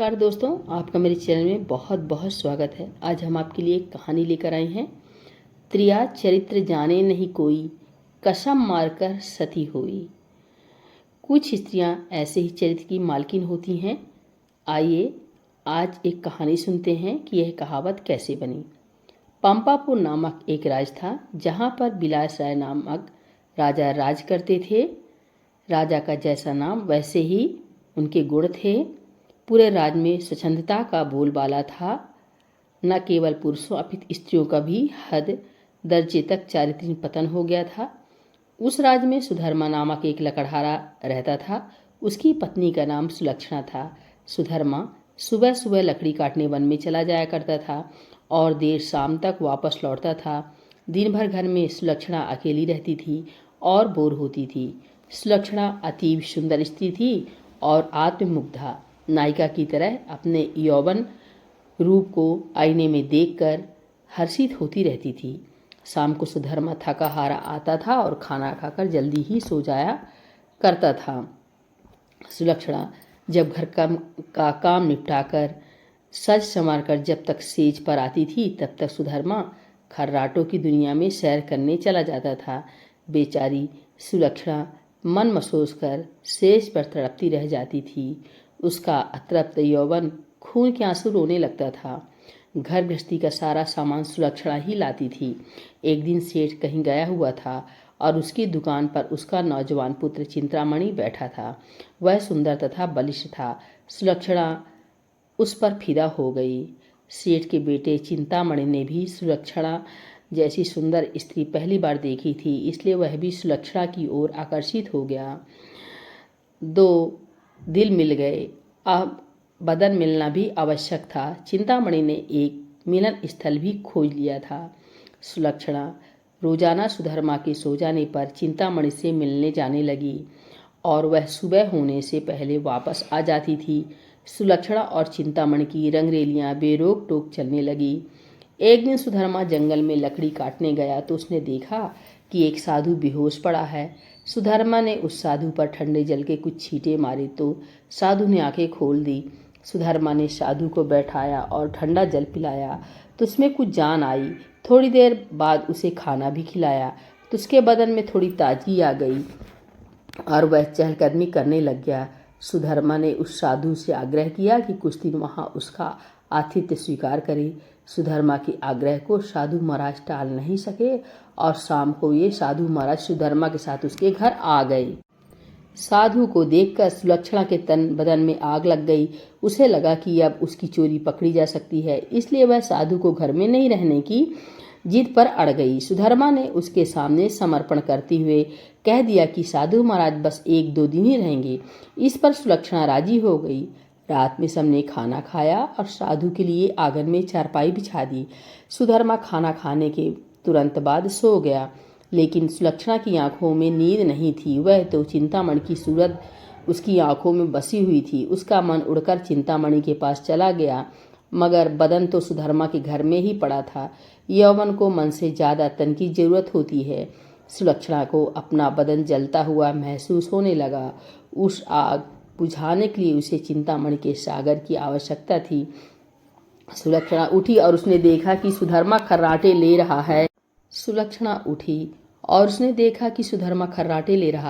नमस्कार दोस्तों, आपका मेरे चैनल में बहुत बहुत स्वागत है। आज हम आपके लिए एक कहानी लेकर आए हैं। त्रिया चरित्र जाने नहीं कोई, कसम मारकर सती होई। कुछ स्त्रियां ऐसे ही चरित्र की मालकिन होती हैं। आइए आज एक कहानी सुनते हैं कि यह कहावत कैसे बनी। पंपापुर नामक एक राज था, जहां पर बिलास राय नामक राजा राज करते थे। राजा का जैसा नाम वैसे ही उनके गुण थे। पूरे राज्य में स्वच्छंदता का बोलबाला था। न केवल पुरुषों अपितु स्त्रियों का भी हद दर्जे तक चारित्रिक पतन हो गया था। उस राज्य में सुधर्मा नामक एक लकड़हारा रहता था। उसकी पत्नी का नाम सुलक्षणा था। सुधर्मा सुबह सुबह लकड़ी काटने वन में चला जाया करता था और देर शाम तक वापस लौटता था। दिन भर घर में सुलक्षणा अकेली रहती थी और बोर होती थी। सुलक्षणा अतीव सुंदर स्त्री थी और आत्ममुग्धा नायिका की तरह अपने यौवन रूप को आईने में देखकर हर्षित होती रहती थी। शाम को सुधर्मा थका हारा आता था और खाना खाकर जल्दी ही सो जाया करता था। सुलक्षणा जब घर का काम निपटाकर सज संवार कर जब तक सेज पर आती थी, तब तक सुधर्मा खर्राटों की दुनिया में सैर करने चला जाता था। बेचारी सुलक्षणा मन मसोस कर सेज पर तड़पती रह जाती थी। उसका अतृप्त यौवन खून के आंसू रोने लगता था। घर गृहस्थी का सारा सामान सुलक्षणा ही लाती थी। एक दिन सेठ कहीं गया हुआ था और उसकी दुकान पर उसका नौजवान पुत्र चिंतामणि बैठा था। वह सुंदर तथा बलिष्ठ था। सुलक्षणा उस पर फिदा हो गई। सेठ के बेटे चिंतामणि ने भी सुलक्षणा जैसी सुंदर स्त्री पहली बार देखी थी, इसलिए वह भी सुलक्षणा की ओर आकर्षित हो गया। दो दिल मिल गए। अब बदन मिलना भी आवश्यक था। चिंतामणि ने एक मिलन स्थल भी खोज लिया था। सुलक्षणा रोजाना सुधर्मा के सो जाने पर चिंतामणि से मिलने जाने लगी और वह सुबह होने से पहले वापस आ जाती थी। सुलक्षणा और चिंतामणि की रंगरेलियां बेरोक टोक चलने लगी। एक दिन सुधर्मा जंगल में लकड़ी काटने गया तो उसने देखा कि एक साधु बेहोश पड़ा है। सुधर्मा ने उस साधु पर ठंडे जल के कुछ छींटे मारे तो साधु ने आंखें खोल दी। सुधर्मा ने साधु को बैठाया और ठंडा जल पिलाया तो उसमें कुछ जान आई। थोड़ी देर बाद उसे खाना भी खिलाया तो उसके बदन में थोड़ी ताजगी आ गई और वह चहलकदमी करने लग गया। सुधर्मा ने उस साधु से आग्रह किया कि कुछ दिन वहां उसका आतिथ्य स्वीकार करे। सुधर्मा के आग्रह को साधु महाराज टाल नहीं सके और शाम को ये साधु महाराज सुधर्मा के साथ उसके घर आ गए। साधु को देखकर सुलक्षणा के तन बदन में आग लग गई। उसे लगा कि अब उसकी चोरी पकड़ी जा सकती है, इसलिए वह साधु को घर में नहीं रहने की जिद पर अड़ गई। सुधर्मा ने उसके सामने समर्पण करते हुए कह दिया कि साधु महाराज बस 1-2 दिन ही रहेंगे। इस पर सुलक्षणा राजी हो गई। रात में सबने खाना खाया और साधु के लिए आंगन में चारपाई बिछा दी। सुधर्मा खाना खाने के तुरंत बाद सो गया, लेकिन सुलक्षणा की आंखों में नींद नहीं थी। वह तो चिंतामणि की सूरत उसकी आंखों में बसी हुई थी। उसका मन उड़कर चिंतामणि के पास चला गया, मगर बदन तो सुधर्मा के घर में ही पड़ा था। यौवन को मन से ज्यादा तन की जरूरत होती है। सुलक्षणा को अपना बदन जलता हुआ महसूस होने लगा। उस आग बुझाने के लिए उसे चिंतामणि के सागर की आवश्यकता थी। सुलक्षणा उठी और उसने देखा कि सुधर्मा खर्राटे ले रहा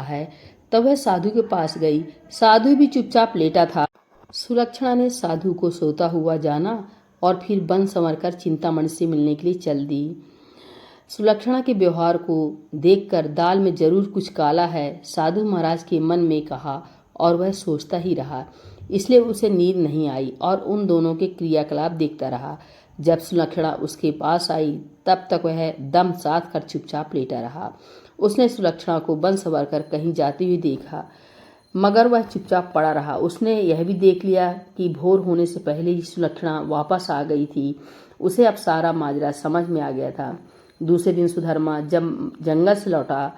है। तब वह साधु के पास गई। साधु भी चुपचाप लेटा था। सुलक्षणा ने साधु को सोता हुआ जाना और फिर बन संवर कर चिंतामणि से मिलने के लिए चल दी। सुलक्षणा के व्यवहार को देखकर दाल में जरूर कुछ काला है, साधु महाराज के मन में कहा और वह सोचता ही रहा। इसलिए उसे नींद नहीं आई और उन दोनों के क्रियाकलाप देखता रहा। जब सुलक्षणा उसके पास आई तब तक वह दम साध कर चुपचाप लेटा रहा। उसने सुलक्षणा को बन संवर कर कहीं जाती हुई देखा, मगर वह चुपचाप पड़ा रहा। उसने यह भी देख लिया कि भोर होने से पहले ही सुलक्षणा वापस आ गई थी। उसे अब सारा माजरा समझ में आ गया था। दूसरे दिन सुधर्मा जब जंगल से लौटा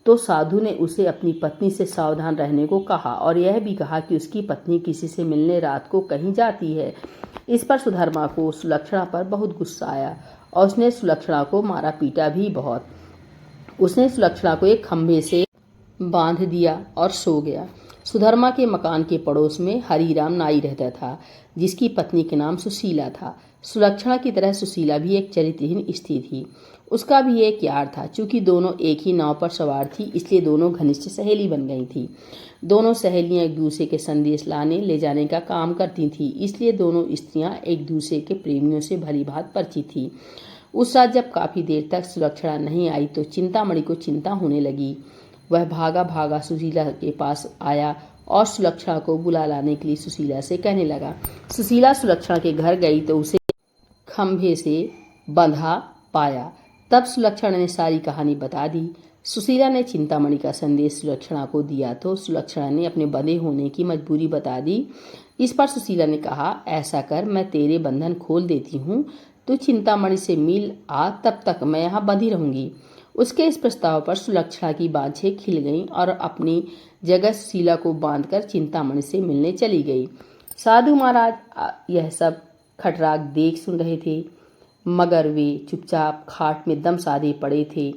तो साधु ने उसे अपनी पत्नी से सावधान रहने को कहा और यह भी कहा कि उसकी पत्नी किसी से मिलने रात को कहीं जाती है। इस पर सुधर्मा को सुलक्षणा पर बहुत गुस्सा आया और उसने सुलक्षणा को मारा पीटा भी बहुत। उसने सुलक्षणा को एक खंभे से बांध दिया और सो गया। सुधर्मा के मकान के पड़ोस में हरीराम नाई रहता था, जिसकी पत्नी के नाम सुशीला था। सुलक्षणा की तरह सुशीला भी एक चरित्रहीन स्त्री थी। उसका भी एक यार था। चूंकि दोनों एक ही नाव पर सवार थी, इसलिए दोनों घनिष्ठ सहेली बन गई थी। दोनों सहेलियां एक दूसरे के संदेश लाने ले जाने का काम करती थीं, इसलिए दोनों स्त्रियां एक दूसरे के प्रेमियों से भली भांति परिचित थीं। उस रात जब काफी देर तक सुलक्षणा नहीं आई तो चिंतामणि को चिंता होने लगी। वह भागा भागा सुशीला के पास आया और सुलक्षणा को बुला लाने के लिए सुशीला से कहने लगा। सुशीला सुलक्षणा के घर गई तो उसे खंभे से बंधा पाया। तब सुलक्षणा ने सारी कहानी बता दी। सुशीला ने चिंतामणि का संदेश सुलक्षणा को दिया तो सुलक्षणा ने अपने बंधे होने की मजबूरी बता दी। इस पर सुशीला ने कहा, ऐसा कर, मैं तेरे बंधन खोल देती हूँ, तू चिंतामणि से मिल आ, तब तक मैं यहाँ बंधी रहूंगी। उसके इस प्रस्ताव पर सुलक्षणा की बाँछें खिल गईं और अपनी जगह सुशीला को बांधकर चिंतामणि से मिलने चली गई। साधु महाराज यह सब खटराग देख सुन रहे थे, मगर वे चुपचाप खाट में दम साधे पड़े थे।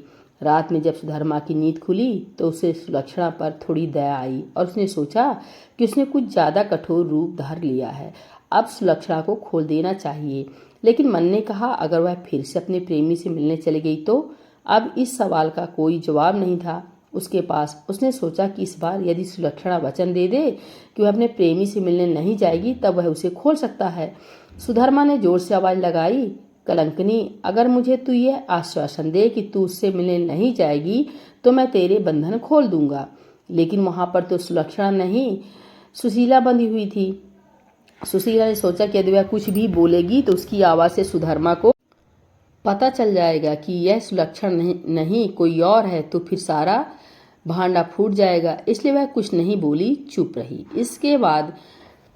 रात में जब सुधर्मा की नींद खुली तो उसे सुलक्षणा पर थोड़ी दया आई और उसने सोचा कि उसने कुछ ज्यादा कठोर रूप धार लिया है, अब सुलक्षणा को खोल देना चाहिए। लेकिन मन ने कहा, अगर वह फिर से अपने प्रेमी से मिलने चली गई तो? अब इस सवाल का कोई जवाब नहीं था उसके पास। उसने सोचा कि इस बार यदि सुलक्षणा वचन दे दे कि वह अपने प्रेमी से मिलने नहीं जाएगी, तब वह उसे खोल सकता है। सुधर्मा ने जोर से आवाज लगाई, कलंकनी, अगर मुझे तू यह आश्वासन दे कि तू उससे मिलने नहीं जाएगी तो मैं तेरे बंधन खोल दूंगा। लेकिन वहां पर तो सुलक्षणा नहीं, सुशीला बंधी हुई थी। सुशीला ने सोचा कि यदि वह कुछ भी बोलेगी तो उसकी आवाज से सुधर्मा को पता चल जाएगा कि यह सुलक्षणा नहीं कोई और है, तो फिर सारा भांडा फूट जाएगा। इसलिए वह कुछ नहीं बोली, चुप रही। इसके बाद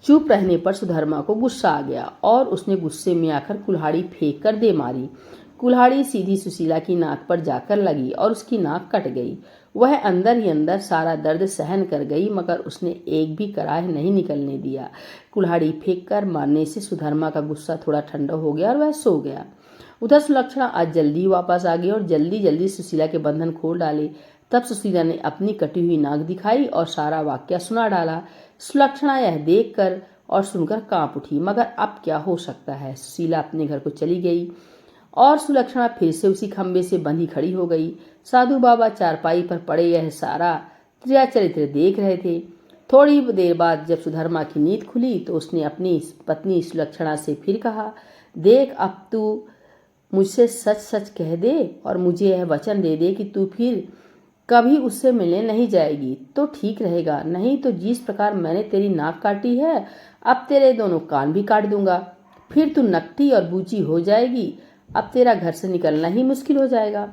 चुप रहने पर सुधर्मा को गुस्सा आ गया और उसने गुस्से में आकर कुल्हाड़ी फेंक कर दे मारी। कुल्हाड़ी सीधी सुशीला की नाक पर जाकर लगी और उसकी नाक कट गई। वह अंदर ही अंदर सारा दर्द सहन कर गई, मगर उसने एक भी कराह नहीं निकलने दिया। कुल्हाड़ी फेंक कर मारने से सुधर्मा का गुस्सा थोड़ा ठंडा हो गया और वह सो गया। उधर सुलक्षणा आज जल्दी वापस आ गई और जल्दी जल्दी सुशीला के बंधन खोल डाले। तब सुशीला ने अपनी कटी हुई नाक दिखाई और सारा वाक्य सुना डाला। सुलक्षणा यह देखकर और सुनकर कांप उठी, मगर अब क्या हो सकता है। सुशीला अपने घर को चली गई और सुलक्षणा फिर से उसी खंबे से बंधी खड़ी हो गई। साधु बाबा चारपाई पर पड़े यह सारा क्रिया चरित्र देख रहे थे। थोड़ी देर बाद जब सुधर्मा की नींद खुली तो उसने अपनी पत्नी सुलक्षणा से फिर कहा, देख, अब तू मुझसे सच सच कह दे और मुझे यह वचन दे दे कि तू फिर कभी उससे मिलने नहीं जाएगी तो ठीक रहेगा, नहीं तो जिस प्रकार मैंने तेरी नाक काटी है, अब तेरे दोनों कान भी काट दूंगा। फिर तू नकटी और बूची हो जाएगी, अब तेरा घर से निकलना ही मुश्किल हो जाएगा।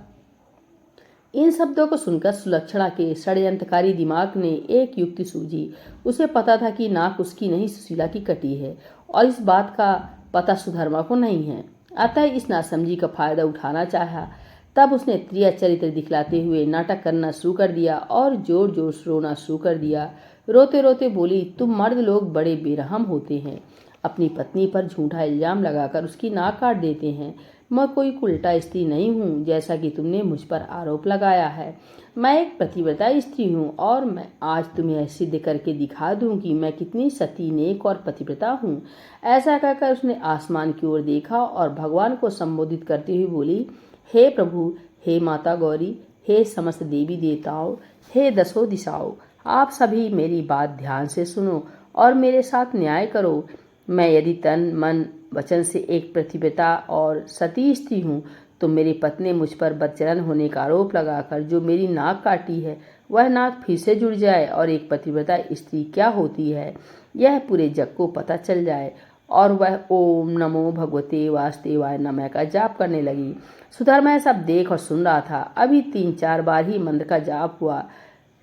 इन शब्दों को सुनकर सुलक्षणा के षड्यंत्रकारी दिमाग ने एक युक्ति सूझी। उसे पता था कि नाक उसकी नहीं सुशीला की कटी है और इस बात का पता सुधर्मा को नहीं है, अतः इस नासमझी का फायदा उठाना चाहा। तब उसने त्रिया चरित्र दिखलाते हुए नाटक करना शुरू कर दिया और जोर जोर से रोना शुरू कर दिया। रोते रोते बोली, तुम मर्द लोग बड़े बेरहम होते हैं, अपनी पत्नी पर झूठा इल्जाम लगाकर उसकी नाक काट देते हैं। मैं कोई उल्टा स्त्री नहीं हूँ जैसा कि तुमने मुझ पर आरोप लगाया है। मैं एक पतिव्रता स्त्री हूँ और मैं आज तुम्हें सिद्ध करके दिखा दूं कि मैं कितनी सती, नेक और पतिव्रता हूँ। ऐसा कहकर उसने आसमान की ओर देखा और भगवान को संबोधित करते हुए बोली, हे प्रभु, हे माता गौरी, हे समस्त देवी देवताओं, हे दसों दिशाओं, आप सभी मेरी बात ध्यान से सुनो और मेरे साथ न्याय करो। मैं यदि तन मन वचन से एक पतिव्रता और सती स्त्री हूँ तो मेरी पत्नी मुझ पर बदचलन होने का आरोप लगाकर जो मेरी नाक काटी है वह नाक फिर से जुड़ जाए और एक पतिव्रता स्त्री क्या होती है यह पूरे जग को पता चल जाए और वह ओम नमो भगवते वासुदेवाय नमः का जाप करने लगी। सुधर्मा यह सब देख और सुन रहा था। अभी 3-4 बार ही मंत्र का जाप हुआ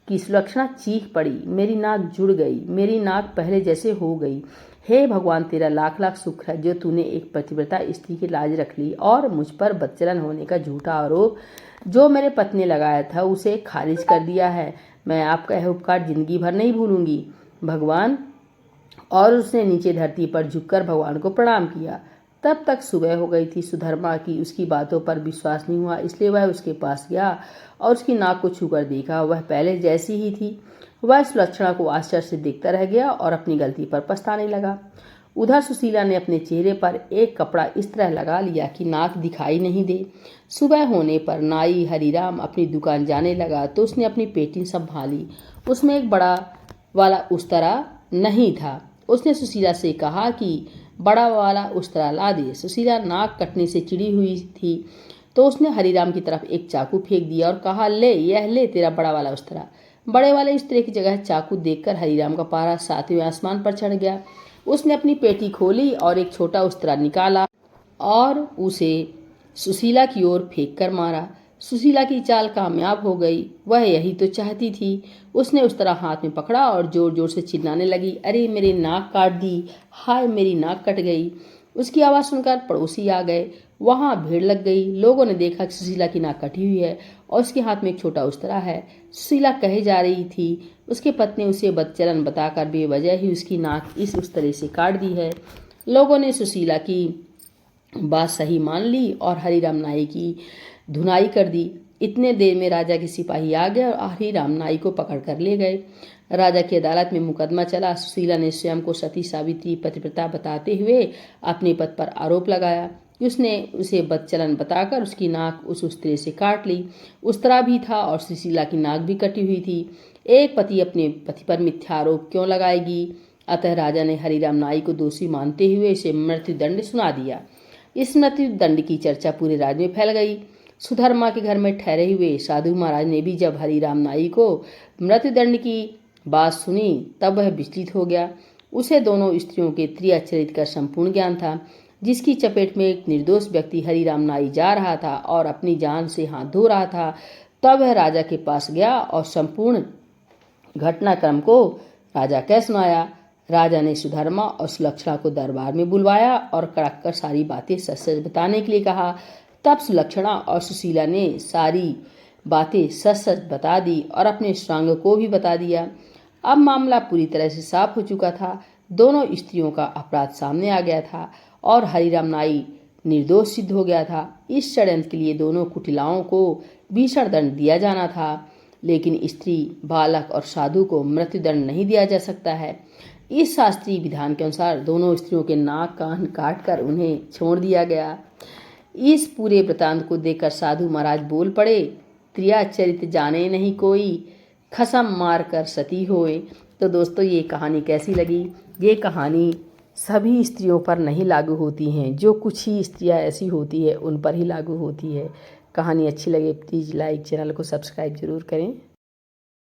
कि सुलक्षणा चीख पड़ी, मेरी नाक जुड़ गई, मेरी नाक पहले जैसे हो गई। हे भगवान, तेरा लाख लाख शुक्र है जो तूने एक पतिव्रता स्त्री की लाज रख ली और मुझ पर बदचलन होने का झूठा आरोप जो मेरे पति ने लगाया था उसे खारिज कर दिया है। मैं आपका यह उपकार जिंदगी भर नहीं भूलूंगी भगवान। और उसने नीचे धरती पर झुककर भगवान को प्रणाम किया। तब तक सुबह हो गई थी। सुधर्मा की उसकी बातों पर विश्वास नहीं हुआ, इसलिए वह उसके पास गया और उसकी नाक को छूकर देखा। वह पहले जैसी ही थी। वह सुलक्षणा को आश्चर्य से देखता रह गया और अपनी गलती पर पछताने लगा। उधर सुशीला ने अपने चेहरे पर एक कपड़ा इस तरह लगा लिया कि नाक दिखाई नहीं दे। सुबह होने पर नाई हरिराम अपनी दुकान जाने लगा तो उसने अपनी पेटी संभाली। उसमें एक बड़ा वाला उस्तरा नहीं था। उसने सुशीला से कहा कि बड़ा वाला उस्तरा ला दे। सुशीला नाक कटने से चिड़ी हुई थी तो उसने हरिराम की तरफ एक चाकू फेंक दिया और कहा, ले यह ले तेरा बड़ा वाला उस्तरा। बड़े वाले उस्तरे की जगह चाकू देखकर हरिराम का पारा 7वें आसमान पर चढ़ गया। उसने अपनी पेटी खोली और एक छोटा उस्तरा निकाला और उसे सुशीला की ओर फेंक कर मारा। सुशीला की चाल कामयाब हो गई। वह यही तो चाहती थी। उसने उस्तरा हाथ में पकड़ा और जोर जोर से चिल्लाने लगी, अरे मेरी नाक काट दी, हाय मेरी नाक कट गई। उसकी आवाज़ सुनकर पड़ोसी आ गए। वहाँ भीड़ लग गई। लोगों ने देखा कि सुशीला की नाक कटी हुई है और उसके हाथ में एक छोटा उस्तरा है। सुशीला कहे जा रही थी उसके पति ने उसे बदचलन बताकर बेवजह ही उसकी नाक इस उस्तरे से काट दी है। लोगों ने सुशीला की बात सही मान ली और हरिराम नाई की धुनाई कर दी। इतने देर में राजा के सिपाही आ गए और हरिराम नाई को पकड़ कर ले गए। राजा की अदालत में मुकदमा चला। सुशीला ने स्वयं को सती सावित्री पतिव्रता बताते हुए अपने पति पर आरोप लगाया। उसने उसे बदचलन बताकर उसकी नाक उस उस्तरे से काट ली। उस्तरा भी था और सुशीला की नाक भी कटी हुई थी। एक पति अपने पति पर मिथ्या आरोप क्यों लगाएगी? अतः राजा ने हरिराम नाई को दोषी मानते हुए इसे मृत्युदंड सुना दिया। इस मृत्युदंड की चर्चा पूरे राज्य में फैल गई। सुधर्मा के घर में ठहरे हुए साधु महाराज ने भी जब हरिराम नाई को मृत्युदंड की बात सुनी तब वह विचलित हो गया। उसे दोनों स्त्रियों के त्रिचरित्र का संपूर्ण ज्ञान था, जिसकी चपेट में एक निर्दोष व्यक्ति हरिराम नाई जा रहा था और अपनी जान से हाथ धो रहा था। तब वह राजा के पास गया और संपूर्ण घटनाक्रम को राजा कह सुनाया। राजा ने सुधर्मा और सुलक्षणा को दरबार में बुलवाया और कड़क कर सारी बातें सच सच बताने के लिए कहा। तब सुलक्षणा और सुशीला ने सारी बातें सच सच बता दी और अपने स्वांग को भी बता दिया। अब मामला पूरी तरह से साफ हो चुका था। दोनों स्त्रियों का अपराध सामने आ गया था और हरिराम नाई निर्दोष सिद्ध हो गया था। इस षड्यंत्र के लिए दोनों कुटिलाओं को भीषण दंड दिया जाना था, लेकिन स्त्री, बालक और साधु को मृत्युदंड नहीं दिया जा सकता है। इस शास्त्रीय विधान के अनुसार दोनों स्त्रियों के नाक कान काटकर उन्हें छोड़ दिया गया। इस पूरे वृतांत को देखकर साधु महाराज बोल पड़े, त्रिया चरित्र जाने नहीं कोई, खसम मार कर सती होए। तो दोस्तों, ये कहानी कैसी लगी? ये कहानी सभी स्त्रियों पर नहीं लागू होती हैं, जो कुछ ही स्त्रियां ऐसी होती है उन पर ही लागू होती है। कहानी अच्छी लगे प्लीज़ लाइक, चैनल को सब्सक्राइब जरूर करें।